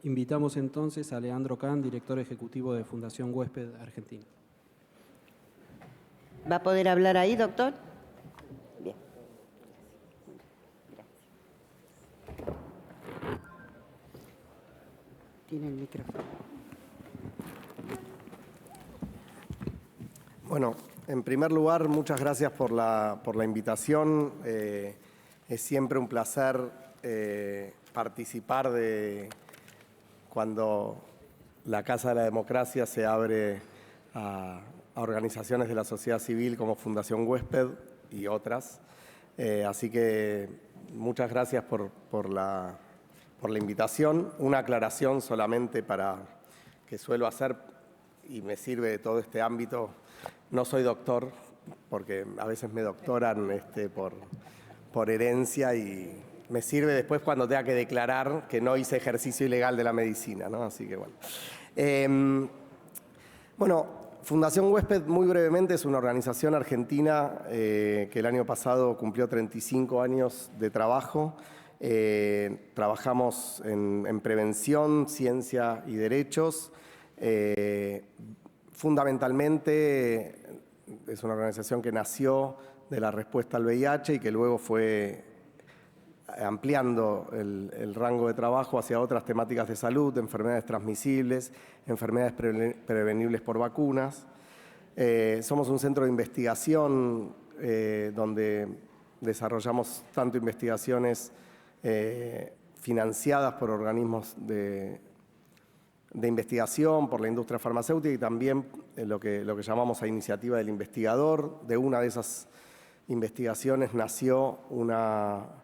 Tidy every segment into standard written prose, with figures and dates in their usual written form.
Invitamos entonces a Leandro Kahn, director ejecutivo de Fundación Huésped Argentina. ¿Va a poder hablar ahí, doctor? Bien. Gracias. Tiene el micrófono. Bueno, en primer lugar, muchas gracias por la invitación. Es siempre un placer participar de cuando la Casa de la Democracia se abre a organizaciones de la sociedad civil como Fundación Huésped y otras. Así que muchas gracias por la invitación. Una aclaración solamente que suelo hacer y me sirve de todo este ámbito. No soy doctor, porque a veces me doctoran por herencia y me sirve después cuando tenga que declarar que no hice ejercicio ilegal de la medicina, ¿no? Así que bueno. Bueno, Fundación Huésped, muy brevemente, es una organización argentina que el año pasado cumplió 35 años de trabajo. Trabajamos en prevención, ciencia y derechos. Fundamentalmente es una organización que nació de la respuesta al VIH y que luego fue ampliando el rango de trabajo hacia otras temáticas de salud, enfermedades transmisibles, enfermedades prevenibles por vacunas. Somos un centro de investigación donde desarrollamos tanto investigaciones financiadas por organismos de investigación, por la industria farmacéutica y también lo que llamamos a iniciativa del investigador. De una de esas investigaciones nació una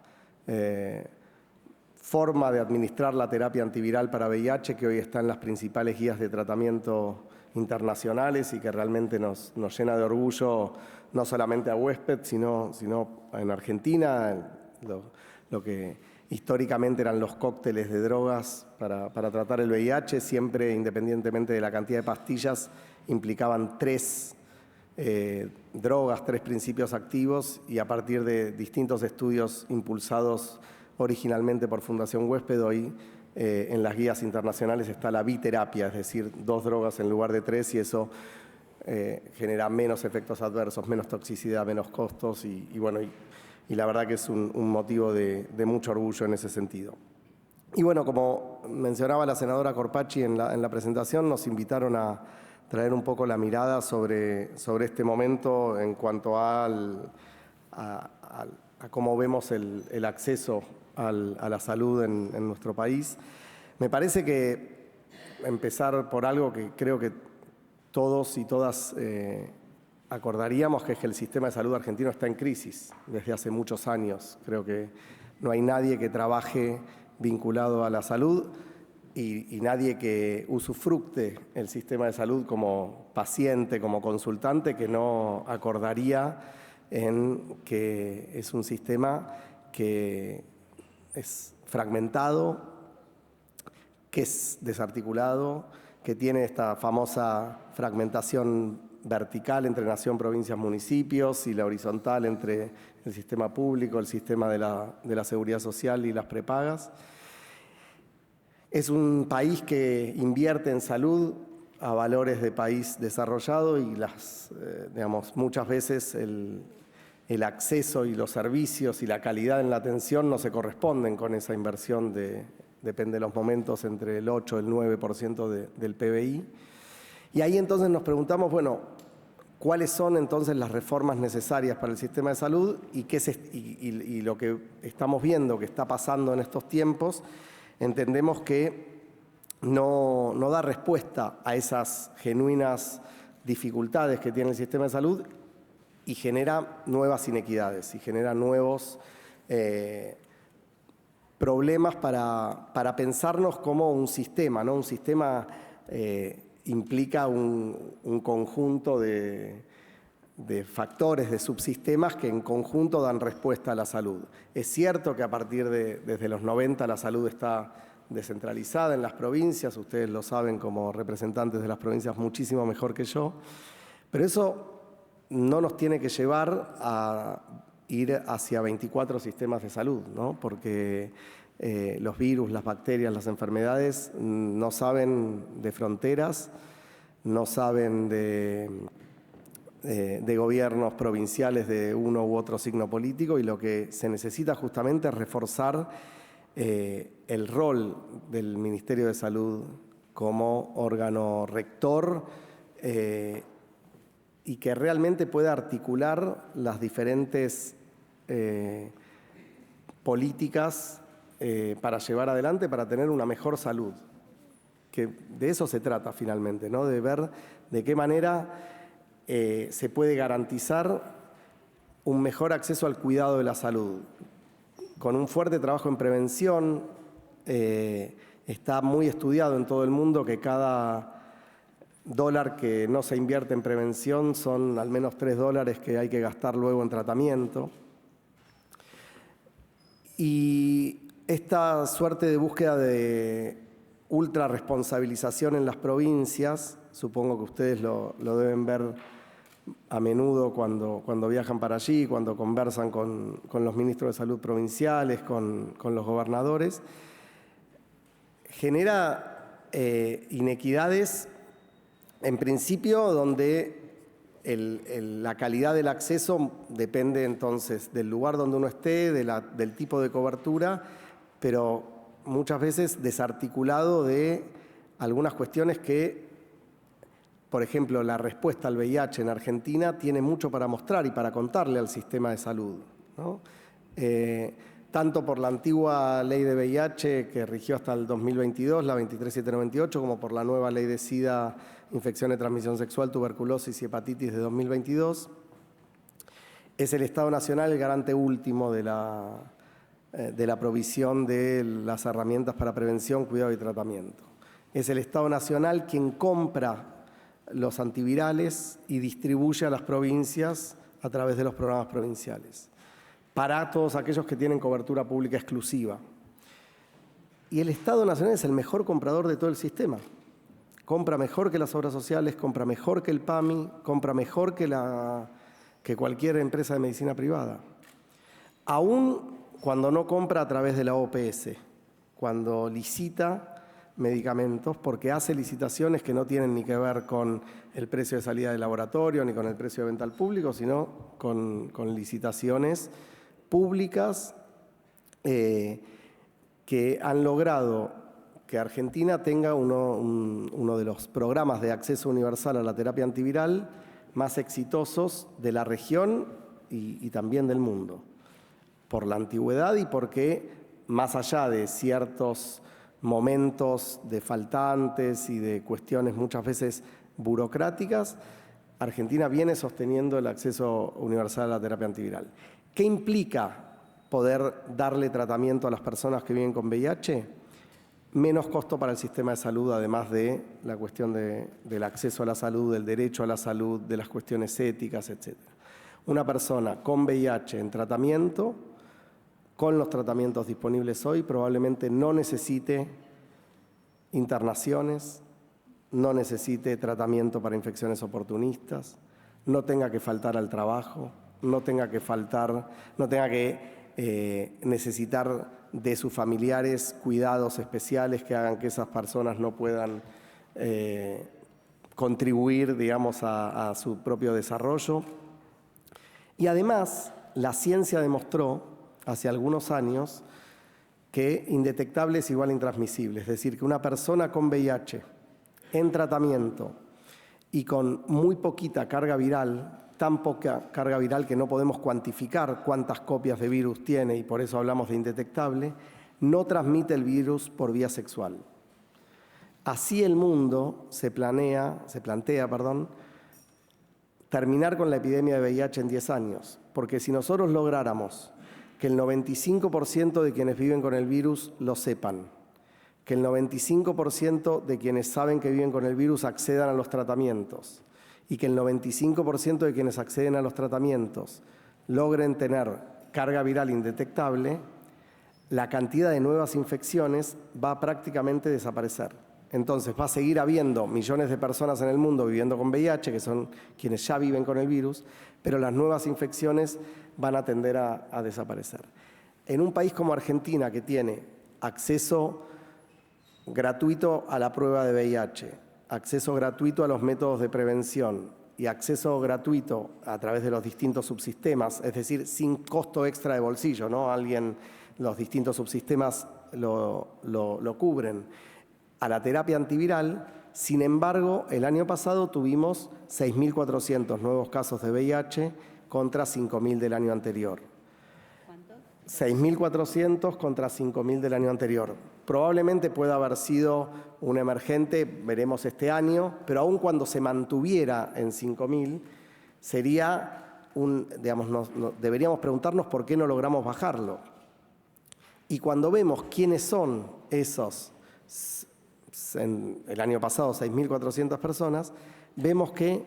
forma de administrar la terapia antiviral para VIH que hoy está en las principales guías de tratamiento internacionales y que realmente nos llena de orgullo no solamente a Huésped, sino en Argentina, lo que históricamente eran los cócteles de drogas para tratar el VIH, siempre independientemente de la cantidad de pastillas, implicaban 3 drogas, 3 principios activos y a partir de distintos estudios impulsados originalmente por Fundación Huésped, hoy en las guías internacionales está la biterapia, es decir, 2 drogas en lugar de 3 y eso genera menos efectos adversos, menos toxicidad, menos costos y la verdad que es un motivo de mucho orgullo en ese sentido. Y bueno, como mencionaba la senadora Corpacci en la presentación, nos invitaron a traer un poco la mirada sobre este momento en cuanto a cómo vemos el acceso a la salud en nuestro país. Me parece que empezar por algo que creo que todos y todas acordaríamos, que es que el sistema de salud argentino está en crisis desde hace muchos años. Creo que no hay nadie que trabaje vinculado a la salud y nadie que usufructe el sistema de salud como paciente, como consultante, que no acordaría en que es un sistema que es fragmentado, que es desarticulado, que tiene esta famosa fragmentación vertical entre nación, provincias, municipios y la horizontal entre el sistema público, el sistema de la seguridad social y las prepagas. Es un país que invierte en salud a valores de país desarrollado y muchas veces el acceso y los servicios y la calidad en la atención no se corresponden con esa inversión depende de los momentos, entre el 8 y el 9% del PBI. Y ahí entonces nos preguntamos, bueno, ¿cuáles son entonces las reformas necesarias para el sistema de salud y lo que estamos viendo que está pasando en estos tiempos? Entendemos que no da respuesta a esas genuinas dificultades que tiene el sistema de salud y genera nuevas inequidades y genera nuevos problemas para pensarnos como un sistema, ¿no? Un sistema implica un conjunto de factores, de subsistemas que en conjunto dan respuesta a la salud. Es cierto que a partir desde los 90 la salud está descentralizada en las provincias, ustedes lo saben como representantes de las provincias muchísimo mejor que yo, pero eso no nos tiene que llevar a ir hacia 24 sistemas de salud, ¿no? Porque los virus, las bacterias, las enfermedades, no saben de fronteras, no saben de gobiernos provinciales de uno u otro signo político, y lo que se necesita justamente es reforzar el rol del Ministerio de Salud como órgano rector y que realmente pueda articular las diferentes políticas para llevar adelante, para tener una mejor salud. Que de eso se trata finalmente, ¿no? De ver de qué manera se puede garantizar un mejor acceso al cuidado de la salud. Con un fuerte trabajo en prevención, está muy estudiado en todo el mundo que cada dólar que no se invierte en prevención son al menos $3 que hay que gastar luego en tratamiento. Y esta suerte de búsqueda de ultra responsabilización en las provincias, supongo que ustedes lo deben ver a menudo cuando viajan para allí, cuando conversan con los ministros de salud provinciales, con los gobernadores, genera inequidades, en principio, donde la calidad del acceso depende entonces del lugar donde uno esté, del tipo de cobertura, pero muchas veces desarticulado de algunas cuestiones que, por ejemplo, la respuesta al VIH en Argentina tiene mucho para mostrar y para contarle al sistema de salud, ¿no? Tanto por la antigua ley de VIH que rigió hasta el 2022, la 23798, como por la nueva ley de SIDA, infección de transmisión sexual, tuberculosis y hepatitis de 2022. Es el Estado Nacional el garante último de la provisión de las herramientas para prevención, cuidado y tratamiento. Es el Estado Nacional quien compra los antivirales y distribuye a las provincias a través de los programas provinciales, para todos aquellos que tienen cobertura pública exclusiva. Y el Estado Nacional es el mejor comprador de todo el sistema. Compra mejor que las obras sociales, compra mejor que el PAMI, compra mejor que cualquier empresa de medicina privada. Aún cuando no compra a través de la OPS, cuando licita medicamentos, porque hace licitaciones que no tienen ni que ver con el precio de salida del laboratorio ni con el precio de venta al público, sino con licitaciones públicas que han logrado que Argentina tenga uno de los programas de acceso universal a la terapia antiviral más exitosos de la región y también del mundo, por la antigüedad y porque, más allá de ciertos momentos de faltantes y de cuestiones muchas veces burocráticas, Argentina viene sosteniendo el acceso universal a la terapia antiviral. ¿Qué implica poder darle tratamiento a las personas que viven con VIH? Menos costo para el sistema de salud, además de la cuestión del acceso a la salud, del derecho a la salud, de las cuestiones éticas, etc. Una persona con VIH en tratamiento, con los tratamientos disponibles hoy, probablemente no necesite internaciones, no necesite tratamiento para infecciones oportunistas, no tenga que faltar al trabajo, no tenga que necesitar de sus familiares cuidados especiales que hagan que esas personas no puedan contribuir, digamos, a su propio desarrollo. Y además, la ciencia demostró hace algunos años que indetectable es igual a intransmisible, es decir, que una persona con VIH en tratamiento y con muy poquita carga viral, tan poca carga viral que no podemos cuantificar cuántas copias de virus tiene y por eso hablamos de indetectable, no transmite el virus por vía sexual. Así el mundo se plantea, terminar con la epidemia de VIH en 10 años, porque si nosotros lográramos que el 95% de quienes viven con el virus lo sepan, que el 95% de quienes saben que viven con el virus accedan a los tratamientos y que el 95% de quienes acceden a los tratamientos logren tener carga viral indetectable, la cantidad de nuevas infecciones va a prácticamente desaparecer. Entonces va a seguir habiendo millones de personas en el mundo viviendo con VIH, que son quienes ya viven con el virus, pero las nuevas infecciones van a tender a desaparecer. En un país como Argentina, que tiene acceso gratuito a la prueba de VIH, acceso gratuito a los métodos de prevención y acceso gratuito a través de los distintos subsistemas, es decir, sin costo extra de bolsillo, ¿no? Los distintos subsistemas lo cubren, a la terapia antiviral. Sin embargo, el año pasado tuvimos 6.400 nuevos casos de VIH contra 5.000 del año anterior. 6.400 contra 5.000 del año anterior. Probablemente pueda haber sido un emergente, veremos este año, pero aun cuando se mantuviera en 5.000, sería deberíamos preguntarnos por qué no logramos bajarlo. Y cuando vemos quiénes son esos, en el año pasado 6.400 personas, vemos que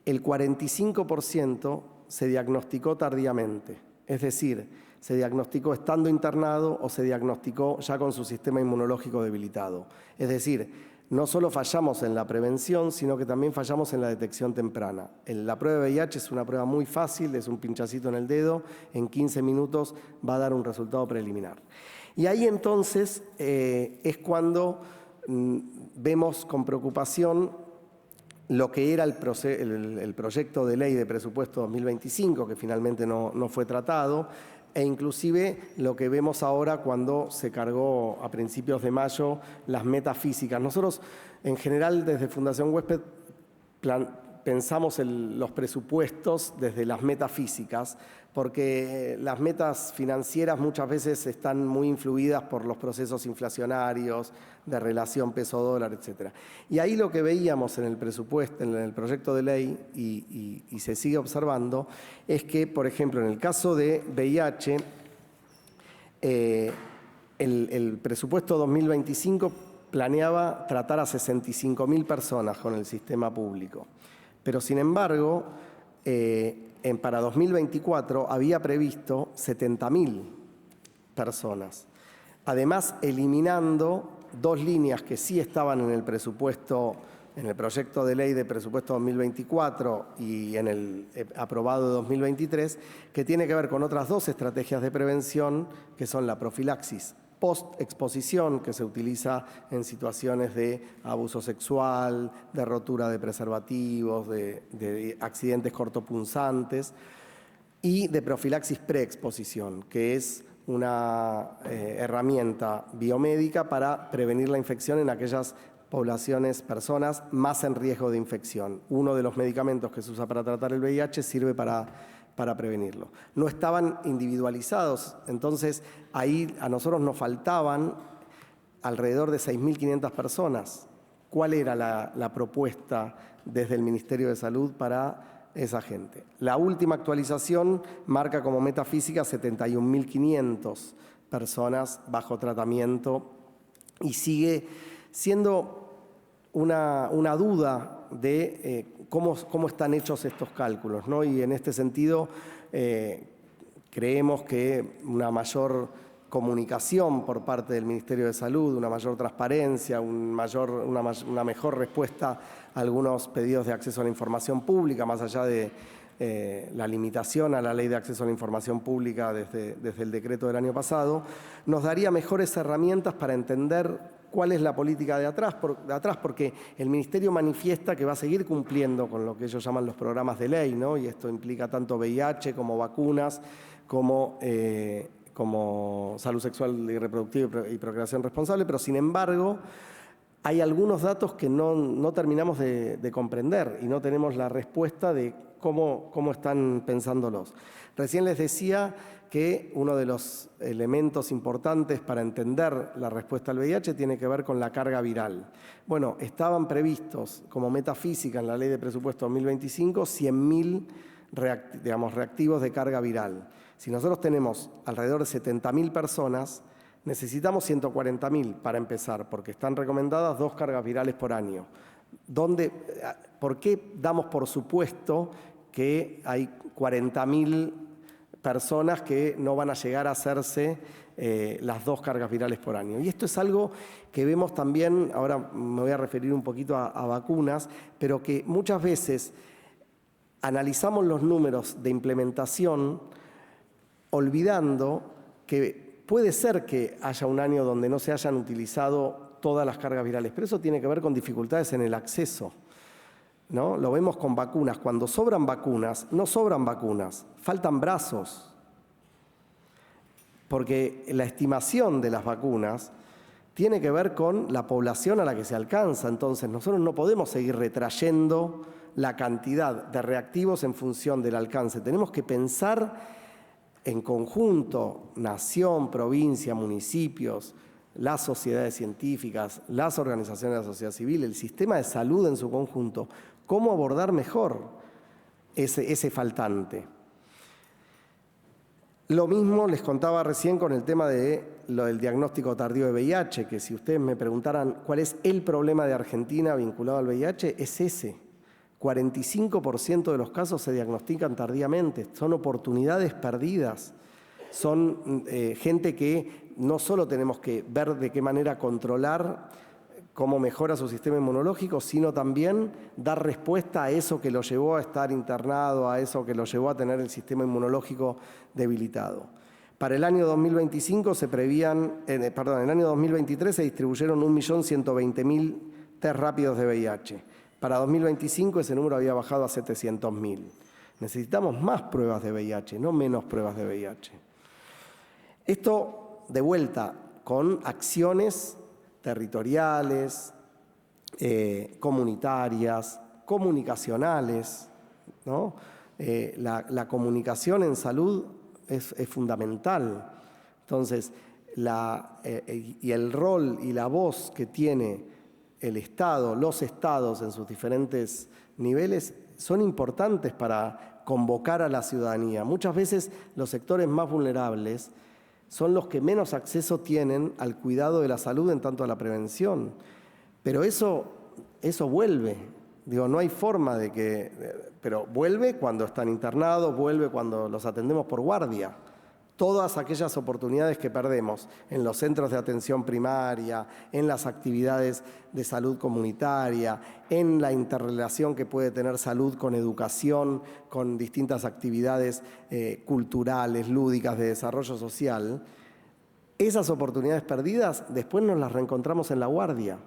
el 45% se diagnosticó tardíamente, es decir, se diagnosticó estando internado o se diagnosticó ya con su sistema inmunológico debilitado. Es decir, no solo fallamos en la prevención, sino que también fallamos en la detección temprana. La prueba de VIH es una prueba muy fácil, es un pinchacito en el dedo, en 15 minutos va a dar un resultado preliminar. Y ahí entonces es cuando vemos con preocupación lo que era el proyecto de ley de presupuesto 2025, que finalmente no fue tratado, e inclusive lo que vemos ahora cuando se cargó a principios de mayo las metas físicas. Nosotros, en general, desde Fundación Huésped, pensamos los presupuestos desde las metas físicas, porque las metas financieras muchas veces están muy influidas por los procesos inflacionarios, de relación peso-dólar, etc. Y ahí lo que veíamos en el presupuesto, en el proyecto de ley, y se sigue observando, es que, por ejemplo, en el caso de VIH, el presupuesto 2025 planeaba tratar a 65.000 personas con el sistema público. Pero, sin embargo, para 2024 había previsto 70.000 personas. Además, eliminando dos líneas que sí estaban en el presupuesto, en el proyecto de ley de presupuesto 2024 y en el aprobado de 2023, que tiene que ver con otras dos estrategias de prevención, que son la profilaxis post-exposición, que se utiliza en situaciones de abuso sexual, de rotura de preservativos, de accidentes cortopunzantes, y de profilaxis preexposición, que es una herramienta biomédica para prevenir la infección en aquellas poblaciones, personas más en riesgo de infección. Uno de los medicamentos que se usa para tratar el VIH sirve para prevenirlo. No estaban individualizados, entonces ahí a nosotros nos faltaban alrededor de 6.500 personas. ¿Cuál era la propuesta desde el Ministerio de Salud para esa gente? La última actualización marca como meta física 71.500 personas bajo tratamiento y sigue siendo una duda de cómo están hechos estos cálculos, ¿no? Y en este sentido creemos que una mayor comunicación por parte del Ministerio de Salud, una mayor transparencia, una mejor respuesta a algunos pedidos de acceso a la información pública, más allá de la limitación a la Ley de Acceso a la Información Pública desde el decreto del año pasado, nos daría mejores herramientas para entender cuál es la política de atrás, porque el Ministerio manifiesta que va a seguir cumpliendo con lo que ellos llaman los programas de ley, ¿no? Y esto implica tanto VIH como vacunas, como salud sexual y reproductiva y procreación responsable, pero sin embargo hay algunos datos que no terminamos de comprender y no tenemos la respuesta de cómo están pensándolos. Recién les decía que uno de los elementos importantes para entender la respuesta al VIH tiene que ver con la carga viral. Bueno, estaban previstos como meta física en la Ley de Presupuesto 2025 100.000 reactivos de carga viral. Si nosotros tenemos alrededor de 70.000 personas, necesitamos 140.000 para empezar, porque están recomendadas 2 cargas virales por año. ¿Por qué damos por supuesto que hay 40.000 personas que no van a llegar a hacerse las 2 cargas virales por año? Y esto es algo que vemos también, ahora me voy a referir un poquito a vacunas, pero que muchas veces analizamos los números de implementación olvidando que puede ser que haya un año donde no se hayan utilizado todas las cargas virales, pero eso tiene que ver con dificultades en el acceso, ¿no? Lo vemos con vacunas. Cuando sobran vacunas, no sobran vacunas, faltan brazos. Porque la estimación de las vacunas tiene que ver con la población a la que se alcanza. Entonces, nosotros no podemos seguir retrayendo la cantidad de reactivos en función del alcance. Tenemos que pensar en conjunto, nación, provincia, municipios, las sociedades científicas, las organizaciones de la sociedad civil, el sistema de salud en su conjunto, cómo abordar mejor ese faltante. Lo mismo les contaba recién con el tema de lo del diagnóstico tardío de VIH, que si ustedes me preguntaran cuál es el problema de Argentina vinculado al VIH, es ese. 45% de los casos se diagnostican tardíamente, son oportunidades perdidas, son gente que no solo tenemos que ver de qué manera controlar cómo mejora su sistema inmunológico, sino también dar respuesta a eso que lo llevó a estar internado, a eso que lo llevó a tener el sistema inmunológico debilitado. Para el año 2025 se prevían, en el año 2023 se distribuyeron 1.120.000 test rápidos de VIH. Para 2025 ese número había bajado a 700.000. Necesitamos más pruebas de VIH, no menos pruebas de VIH. Esto de vuelta con acciones territoriales, comunitarias, comunicacionales, ¿no? La comunicación en salud es fundamental. Entonces, y el rol y la voz que tiene el Estado, los estados en sus diferentes niveles, son importantes para convocar a la ciudadanía. Muchas veces los sectores más vulnerables son los que menos acceso tienen al cuidado de la salud en tanto a la prevención. Pero eso vuelve. Digo, no hay forma de que... Pero vuelve cuando están internados, vuelve cuando los atendemos por guardia. Todas aquellas oportunidades que perdemos en los centros de atención primaria, en las actividades de salud comunitaria, en la interrelación que puede tener salud con educación, con distintas actividades culturales, lúdicas, de desarrollo social, esas oportunidades perdidas después nos las reencontramos en la guardia,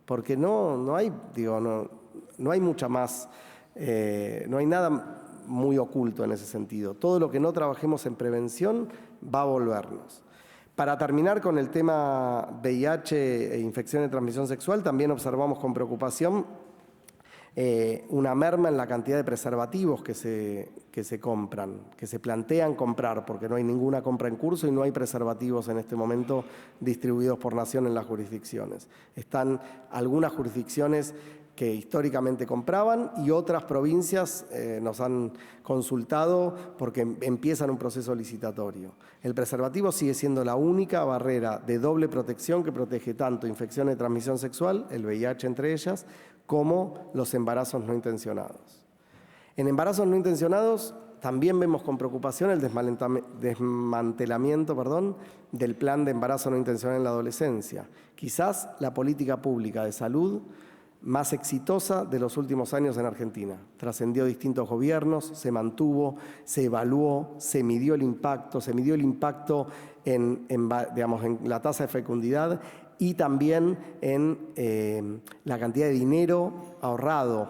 porque no hay mucha más, no hay nada muy oculto en ese sentido. Todo lo que no trabajemos en prevención va a volvernos. Para terminar con el tema VIH e infección de transmisión sexual, también observamos con preocupación una merma en la cantidad de preservativos que se compran, que se plantean comprar, porque no hay ninguna compra en curso y no hay preservativos en este momento distribuidos por nación en las jurisdicciones. Están algunas jurisdicciones que históricamente compraban y otras provincias nos han consultado porque empiezan un proceso licitatorio. El preservativo sigue siendo la única barrera de doble protección que protege tanto infecciones de transmisión sexual, el VIH entre ellas, como los embarazos no intencionados. En embarazos no intencionados también vemos con preocupación el desmantelamiento del plan de embarazo no intencional en la adolescencia. Quizás la política pública de salud más exitosa de los últimos años en Argentina. Trascendió distintos gobiernos, se mantuvo, se evaluó, se midió el impacto en la tasa de fecundidad y también en la cantidad de dinero ahorrado,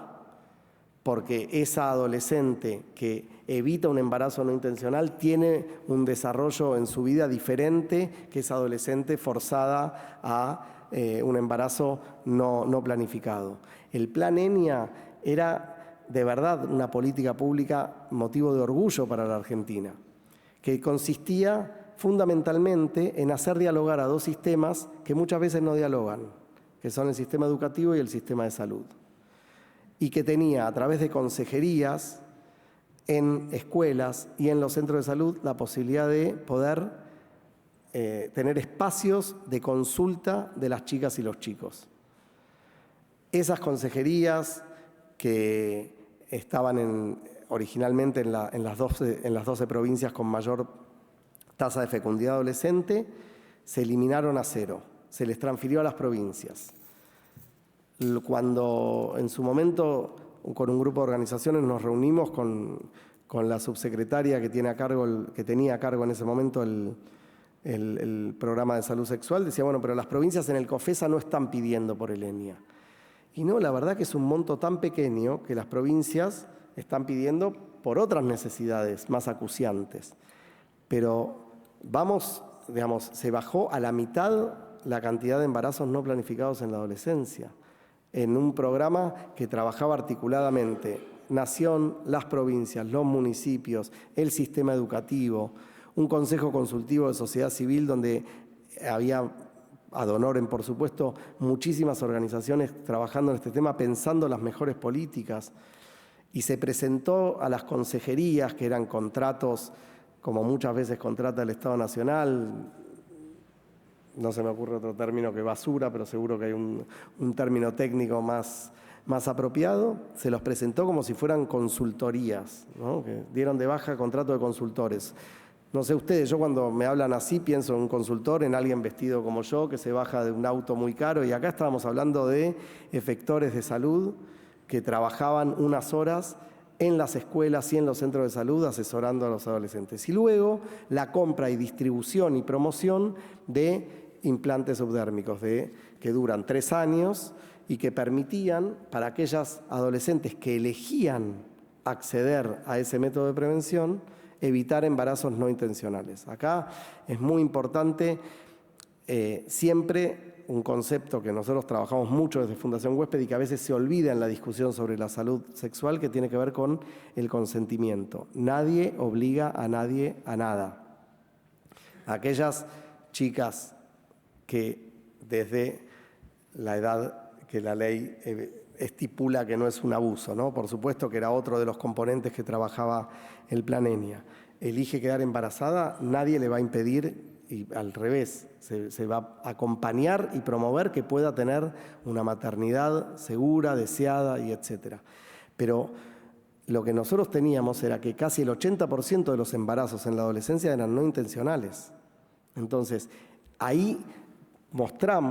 porque esa adolescente que evita un embarazo no intencional tiene un desarrollo en su vida diferente que esa adolescente forzada a un embarazo no planificado. El plan ENIA era de verdad una política pública motivo de orgullo para la Argentina, que consistía fundamentalmente en hacer dialogar a dos sistemas que muchas veces no dialogan, que son el sistema educativo y el sistema de salud, y que tenía a través de consejerías en escuelas y en los centros de salud la posibilidad de poder tener espacios de consulta de las chicas y los chicos. Esas consejerías que estaban originalmente en las 12 provincias con mayor tasa de fecundidad adolescente, se eliminaron a cero, se les transfirió a las provincias. Cuando en su momento con un grupo de organizaciones nos reunimos con la subsecretaria que tenía a cargo en ese momento el programa de salud sexual, decía, bueno, pero las provincias en el COFESA no están pidiendo por el ENIA. Y no, la verdad que es un monto tan pequeño que las provincias están pidiendo por otras necesidades más acuciantes. Pero digamos, se bajó a la mitad la cantidad de embarazos no planificados en la adolescencia, en un programa que trabajaba articuladamente Nación, las provincias, los municipios, el sistema educativo, un consejo consultivo de sociedad civil donde había, ad honorem por supuesto, muchísimas organizaciones trabajando en este tema, pensando las mejores políticas. Y se presentó a las consejerías, que eran contratos, como muchas veces contrata el Estado Nacional, no se me ocurre otro término que basura, pero seguro que hay un término técnico más apropiado, se los presentó como si fueran consultorías, ¿no? Que dieron de baja contrato de consultores. No sé ustedes, yo cuando me hablan así pienso en un consultor, en alguien vestido como yo, que se baja de un auto muy caro, y acá estábamos hablando de efectores de salud que trabajaban unas horas en las escuelas y en los centros de salud asesorando a los adolescentes. Y luego la compra y distribución y promoción de implantes subdérmicos que duran 3 años y que permitían para aquellas adolescentes que elegían acceder a ese método de prevención evitar embarazos no intencionales. Acá es muy importante siempre un concepto que nosotros trabajamos mucho desde Fundación Huésped y que a veces se olvida en la discusión sobre la salud sexual, que tiene que ver con el consentimiento. Nadie obliga a nadie a nada. Aquellas chicas que desde la edad que la ley estipula que no es un abuso, ¿no? Por supuesto que era otro de los componentes que trabajaba el Plan ENIA. Elige quedar embarazada, nadie le va a impedir, y al revés, se va a acompañar y promover que pueda tener una maternidad segura, deseada y etcétera. Pero lo que nosotros teníamos era que casi el 80% de los embarazos en la adolescencia eran no intencionales. Entonces, ahí mostró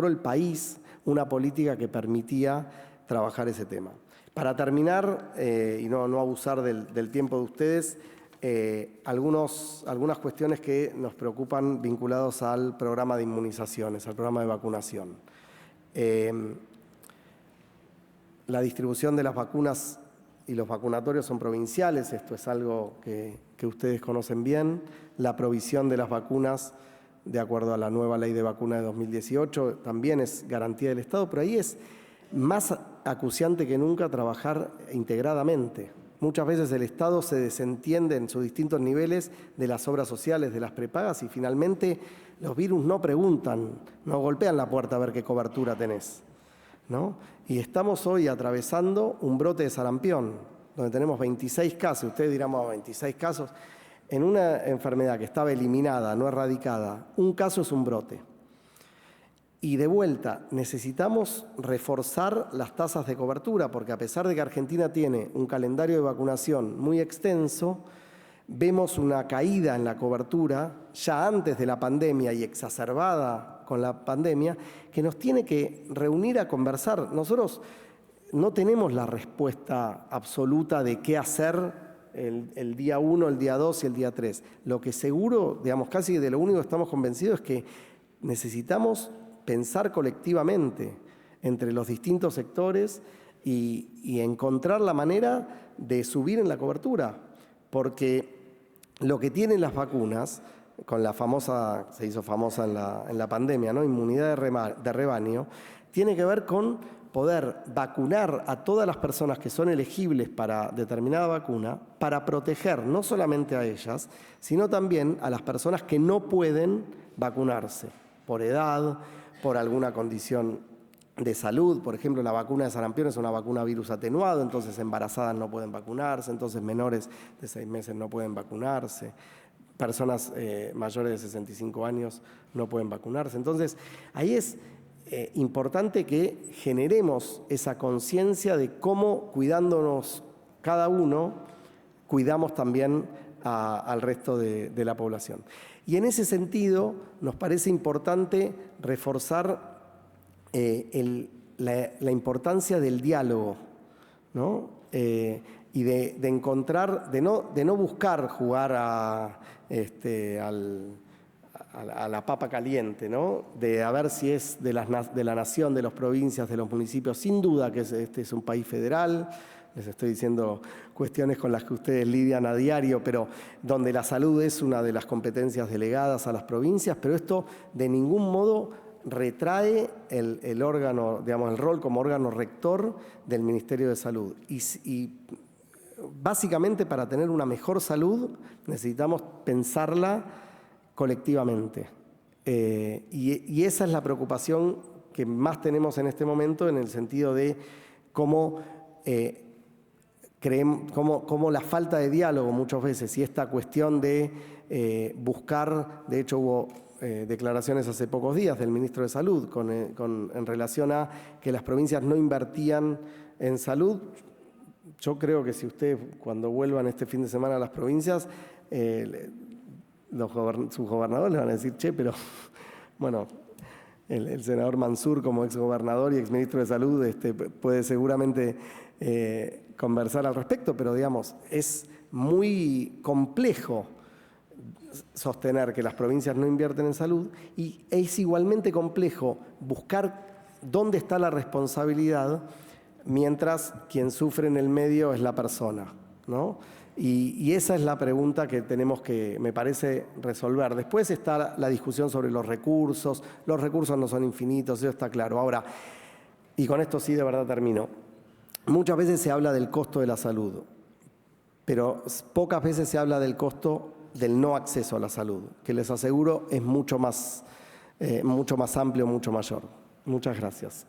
el país una política que permitía trabajar ese tema. Para terminar, y no abusar del tiempo de ustedes, algunas cuestiones que nos preocupan vinculados al programa de inmunizaciones, al programa de vacunación. La distribución de las vacunas y los vacunatorios son provinciales, esto es algo que ustedes conocen bien. La provisión de las vacunas, de acuerdo a la nueva ley de vacuna de 2018, también es garantía del Estado, pero ahí es más acuciante que nunca trabajar integradamente. Muchas veces el Estado se desentiende en sus distintos niveles de las obras sociales, de las prepagas, y finalmente los virus no preguntan, no golpean la puerta a ver qué cobertura tenés, ¿no? Y estamos hoy atravesando un brote de sarampión, donde tenemos 26 casos. Ustedes dirán, 26 casos. En una enfermedad que estaba eliminada, no erradicada, un caso es un brote. Y de vuelta, necesitamos reforzar las tasas de cobertura, porque a pesar de que Argentina tiene un calendario de vacunación muy extenso, vemos una caída en la cobertura ya antes de la pandemia y exacerbada con la pandemia, que nos tiene que reunir a conversar. Nosotros no tenemos la respuesta absoluta de qué hacer el día 1, el día 2 y el día 3. Lo que seguro, digamos, casi de lo único que estamos convencidos es que necesitamos pensar colectivamente entre los distintos sectores y encontrar la manera de subir en la cobertura, porque lo que tienen las vacunas, con la famosa, se hizo famosa en la pandemia, ¿no?, inmunidad de rebaño, tiene que ver con poder vacunar a todas las personas que son elegibles para determinada vacuna, para proteger no solamente a ellas, sino también a las personas que no pueden vacunarse por edad, por alguna condición de salud. Por ejemplo, la vacuna de sarampión es una vacuna virus atenuado, entonces embarazadas no pueden vacunarse, entonces menores de 6 meses no pueden vacunarse, personas mayores de 65 años no pueden vacunarse. Entonces, ahí es importante que generemos esa conciencia de cómo, cuidándonos cada uno, cuidamos también al resto de la población. Y en ese sentido nos parece importante reforzar la importancia del diálogo, ¿no? y de encontrar, de no buscar jugar a la papa caliente, ¿no? De a ver si es de la nación, de las provincias, de los municipios. Sin duda que este es un país federal. Les estoy diciendo cuestiones con las que ustedes lidian a diario, pero donde la salud es una de las competencias delegadas a las provincias, pero esto de ningún modo retrae el órgano, digamos, el rol como órgano rector del Ministerio de Salud. Y básicamente para tener una mejor salud necesitamos pensarla colectivamente. Y esa es la preocupación que más tenemos en este momento, en el sentido de cómo la falta de diálogo muchas veces y esta cuestión de buscar, de hecho hubo declaraciones hace pocos días del ministro de Salud en relación a que las provincias no invertían en salud. Yo creo que si ustedes cuando vuelvan este fin de semana a las provincias, sus gobernadores le van a decir, che, pero bueno, el senador Mansur como exgobernador y exministro de Salud puede seguramente conversar al respecto, pero digamos, es muy complejo sostener que las provincias no invierten en salud y es igualmente complejo buscar dónde está la responsabilidad mientras quien sufre en el medio es la persona, ¿no? Y esa es la pregunta que tenemos que, me parece, resolver. Después está la discusión sobre los recursos no son infinitos, eso está claro. Ahora, y con esto sí de verdad termino, muchas veces se habla del costo de la salud, pero pocas veces se habla del costo del no acceso a la salud, que les aseguro es mucho más amplio, mucho mayor. Muchas gracias.